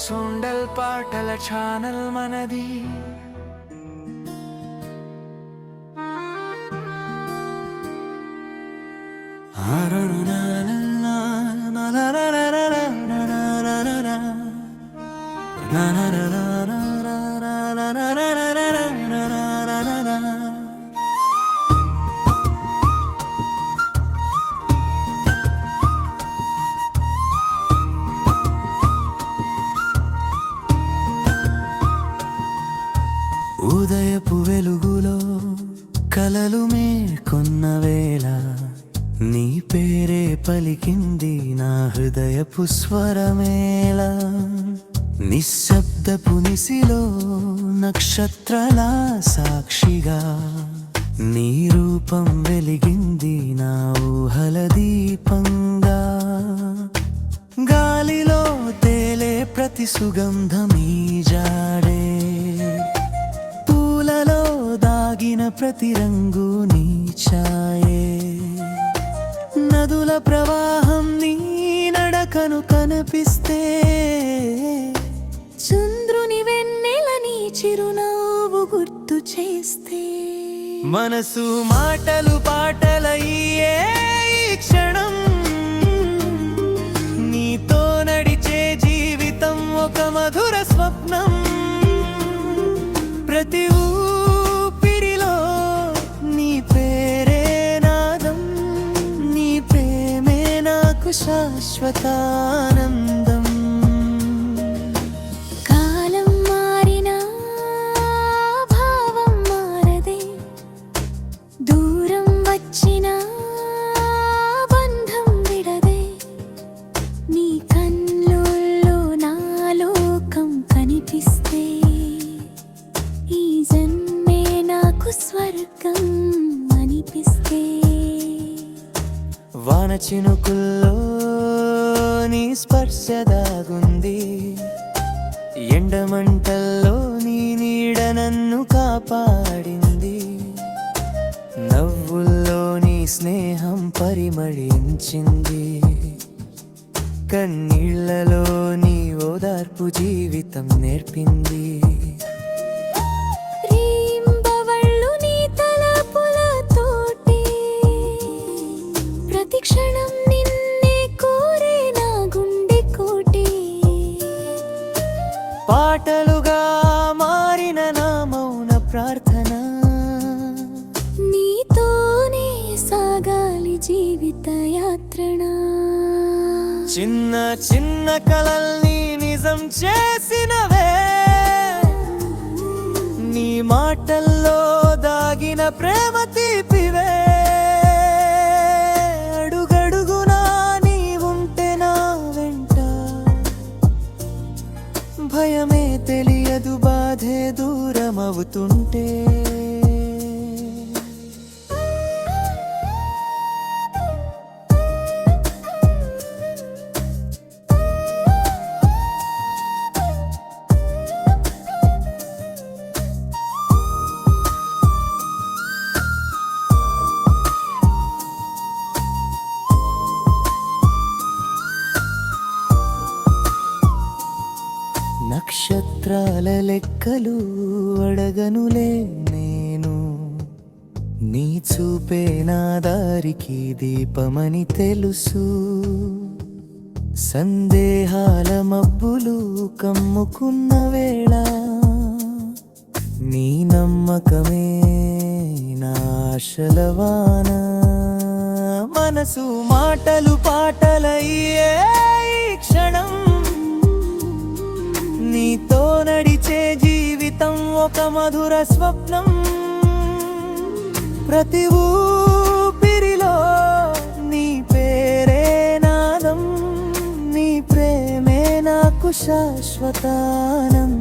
సుండల్ పాటల ఛానల్ మనది. ఉదయపు వెలుగులో కలలు మేల్కొన్న వేళ నీ పేరే పలికింది నా హృదయపు స్వరమేళ. నిశ్శబ్దపు నిశిలో నక్షత్రాల సాక్షిగా నీ రూపం వెలిగింది నా ఊహల దీపంగా. గాలిలో తేలే ప్రతి సుగంధమీ జాడే, పూలలో దాగిన ప్రతి రంగు నీ ఛాయే. నదుల ప్రవాహం నీ నడకను కనిపిస్తే, చంద్రుని వెన్నెల నీ చిరునవ్వు గుర్తు చేస్తే, మనసు మాటలు పాటలయ్యే ఈ క్షణం. నీతో నడిచే జీవితం ఒక మధుర స్వప్నం. ప్రతి ఊపిరిలో నీ పేరే నాదం, నీ ప్రేమే నాకు శాశ్వతానందం. కాలం మారినా భావం మారదే, దూరం వచ్చినా బంధం విడదే. నీ కన్నుల్లో నా లోకం కనిపిస్తే, ఈ జన్మే నాకు స్వర్గం అనిపిస్తే. వాన చినుకుల్లో నీ స్పర్శ దాగుంది, ఎండమంటల్లో నీ నీడ నన్ను కాపాడింది. నవ్వుల్లో నీ స్నేహం పరిమళించింది, కన్నీళ్లలో నీ ఓదార్పు జీవితం నేర్పింది. రీంబవళ్ళు నీ తలపులతోటి, ప్రతి క్షణం నిన్నే కోరే నా గుండె కోటి. పాటలుగా మారిన నా మౌన ప్రార్థన, నీతోనే సాగాలి జీవిత యాత్రణ. చిన్న చిన్న కలల్ని నిజం చేసినవే, నీ మాటల్లో దాగిన ప్రేమ తీపివే. అడుగడుగునా నీ ఉంటే నా వెంట, భయమే తెలియదు బాధే దూరమవుతుంటే. నక్షత్రాల లెక్కలు అడగనులే నేను, నీ చూపే నా దారికి దీపమని తెలుసు. సందేహాల మబ్బులు కమ్ముకున్న వేళ, నీ నమ్మకమే నా ఆశల వాన. మనసు మాటలు పాటలయ్యే ఈ క్షణం, నీతో నడిచే జీవితం ఒక మధుర స్వప్నం. ప్రతి ఊపిరిలో నీ పేరే నాదం, నీ ప్రేమే నాకు శాశ్వతానందం.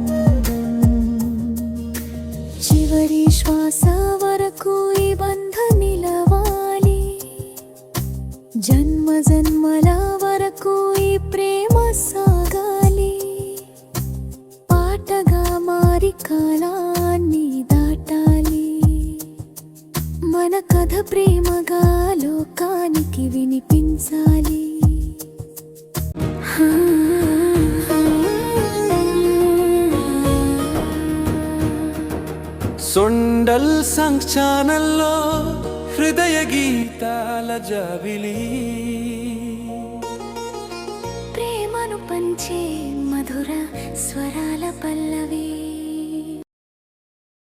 చివరి శ్వాస వరకు ఈ బంధం నిలవాలి, జన్మ జన్మల వరకు ఈ ప్రేమ సాగాలి. పాటగా మారి కాలాన్ని దాటాలి, మన కథ ప్రేమగా లోకానికి వినిపించాలి. సొండల్ సంగ్ ఛానల్లో హృదయ గీతాల జాబిలి ప్రేమను పంచే మధుర స్వరాల పల్లవి